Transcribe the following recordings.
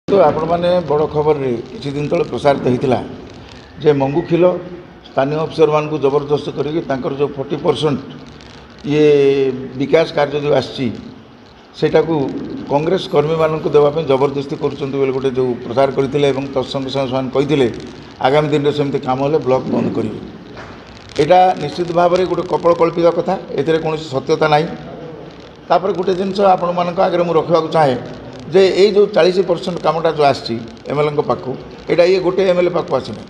तो आपण मैंने बड़ खबर रे किसी दिन तले प्रसारित होता जे मंगुखिल स्थानीय अफिसर मान को जबरदस्त करके जो 40% ये विकास कार्य जो आटा को कांग्रेस कर्मी मान को देवाई जबरदस्ती कर गोटे जो प्रचार करते तत्संग कही आगामी दिन में सेमती कम हेल्ले ब्लॉक बंद करेंगे। यहाँ निश्चित भाव में गोटे कपल कल्पित कथा ए कौन सत्यता ना। तापर गोटे जिनस आपण मान आगे मुझे रखा चाहे जे ये जो 40% कामटा जो आमएलए पाखु यहाँ ये गोटे एमएलए पाखु आसना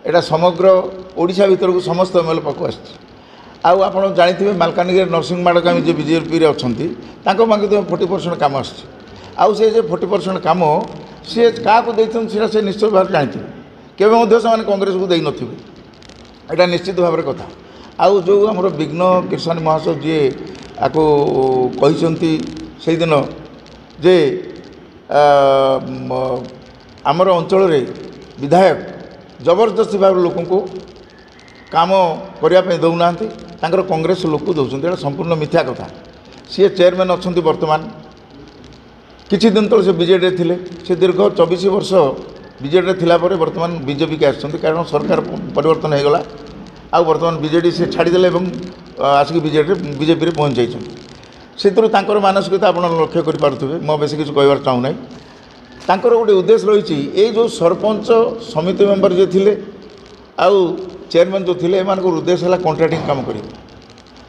यहाँ समग्र ओडिशा भीतर को समस्त एमएलए पाखु आप जानते मालकानगिरी नरसिंह माड़कामी जो बीजेपी अच्छा 40% काम आसे 40% काम सी क्या से निश्चित भाव जानते केवे से कांग्रेस को दे नथिबे यहाँ निश्चित भाव कथा आउ जो आम विघ्न किसान महासव जी आपको कहते से दिन जे आमर अंचल विधायक जबरदस्ती भाव लोक को काम करने दौना कांग्रेस लोक दौरान यहाँ संपूर्ण मिथ्या कथा। सी चेयरमैन अच्छा बर्तमान किसी दिन तक से बीजेडी थे से दीर्घ 24 वर्ष बीजेडी थिला परे बर्तमान बीजेपी के आसछन्ति कारण सरकार परिवर्तन हो गला आ बर्तमान बीजेडी से छाड़ीदे आसिक बीजेपी रे पहुँच जाइछन्ति से मानसिकता आप लक्ष्य करें मैं बेस किसी कहबार चाहूना तांकर गोटे उद्देश्य रही ये जो सरपंच समिति मेंबर जे थिले आउ चेयरमैन जो थिले एमान उद्देश्य है कॉन्ट्रैक्टिंग काम करें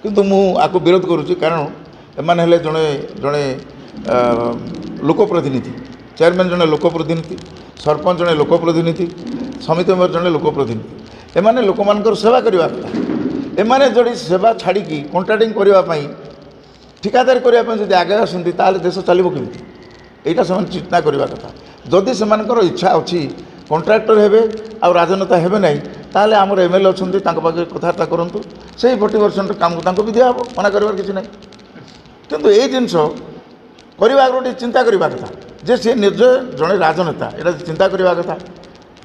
किंतु मुझे विरोध करुच्ची कारण एमाने हेले जड़े जड़े लोकप्रतिनिधि चेयरमैन जड़े लोकप्रतिनिधि सरपंच जड़े लोकप्रतिनिधि समिति मेंबर जड़े लोकप्रतिनिधि एमाने लोक मानकर सेवा करवा कथा एमाने जड़ी सेवा छाड़ी कॉन्ट्रैक्टिंग करने ठिकादारी करने जब आगे आसती देश चलो कमी यहाँ से चिंता करवा कथा जदि से इच्छा अच्छी कॉन्ट्रैक्टर हेबे आ राजनेता हेबे नहीं ताले आमर एमएलए अच्छा पाखे कथबार्ता करूँ से 40% काम को भी दिया मना कर किसी ना किंतु ये जिनस करवा गोटे चिंता करवा कथा जे सी निज जड़े राजनेता यहाँ चिंता करवा कथा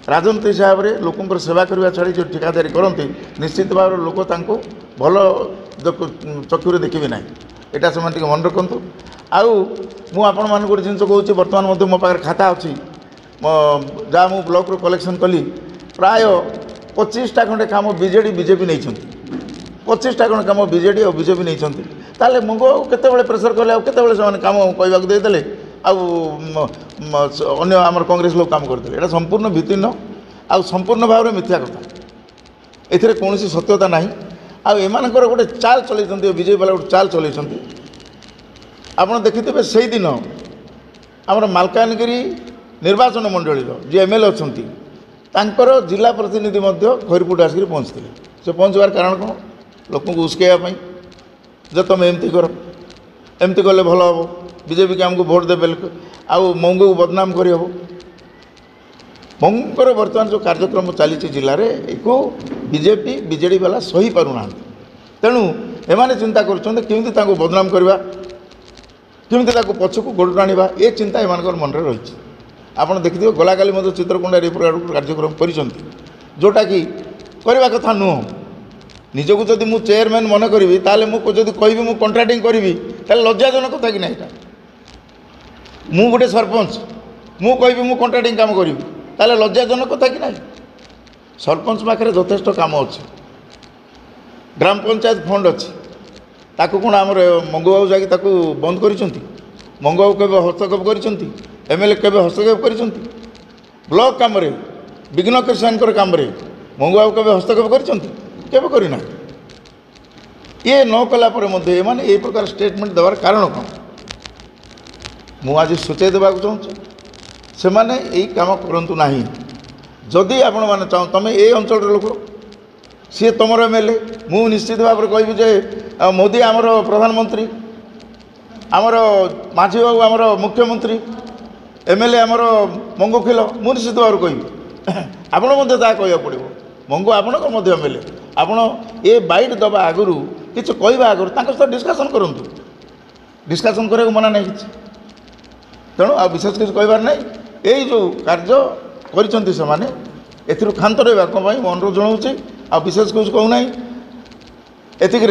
राजनीति हिसाब से लोक सेवा करने छाड़ी जो ठिकादारी करती निश्चित भाव लोक भल चक्षुरे देखिए ना यहाँ से मन रखु आउ गोटे जिन कहूँ बर्तमान मो पाखे खाता अच्छी जहाँ मु ब्लॉक रो कलेक्शन कली प्राय 25टा खंडे काम बीजेडी बीजेपी नहीं 25टा खंडे काम बीजेडी और बीजेपी नहीं ताले मुझे केते प्रेसर कले केते काम कहवा देदेले अन्य आम कांग्रेस लोग काम करते यहाँ संपूर्ण भित्तिहीन आ संपूर्ण भाव में मिथ्या कथा ए कौन सत्यता ना आम गोटे चाल चलते बीजेपी वाला गोटे चाल चलते आपड़ देखिथे से दिन आमर मालकानगिरी निर्वाचन मंडल जो एमएलए अच्छा जिला प्रतिनिधि खैरपुट आसिक पहुँचते से पहुँचवार कारण कौन लोक उस्कैवाई जो तुम एमती कर एमती कले भल हम बीजेपी के आमको भोट देवे आउ मंगू को बदनाम करहब मंगूर बर्तमान जो कार्यक्रम चली जिले में को बीजेपी बीजेडी वाला सही पारना तेणु एमाने चिंता करमि बदनाम करवा केमी पछक गोड़ आने ये चिंता एम मन में रही आपड़ देखिए गलाकाली चित्रकोंडा कार्यक्रम कर जोटा कि करवा कथा नुह निजक जदि मु चेयरमैन मन करी ताले मुझे कहि मु कॉन्ट्रैक्टिंग करी लज्जाजनक कथा कि ना मु गोटे सरपंच मु कहि मु कॉन्ट्रैक्टिंग काम करी ताले लज्जाजनक कथा कि ना सरपंच पाखे यथेष्ट काम अच्छे ग्राम पंचायत फंड अच्छी ताकू कौन आम मंगू बाबू जा बंद कर मंगू बाबू के हस्तक्षेप कर एमएलए के हस्तक्षेप कर ब्लॉक कम विघ्न किसान कम मंगू बाबू के हस्तक्षेप करना ये न कलापर मैंने ये प्रकार स्टेटमेंट देवार कारण कौन मुझे सूचे देवाक चाहूँ से मैंने यही कम करूँ ना जदि आपण मैंने चाहो तुम ये अंचल लोक सी तुम एमएलए मु निश्चित भाव में कह मोदी आमर प्रधानमंत्री आमर माझी बाबू आमर मुख्यमंत्री एमएलए आमर मंगुखिल मु निश्चित भाव कह आपण कह पड़ो मंगू आपण एमएलए आपण ये बाइट दबा आगु किसी कहवा आगु सहित डिस्कसन करूँ डिस्कसन करने मना नहीं कि तेणु आ विशेष किसी कहबार ना यही जो कार्य कर खांत रहा अनुरोध जनाऊँ आ विशेष कुछ कहूना एतिक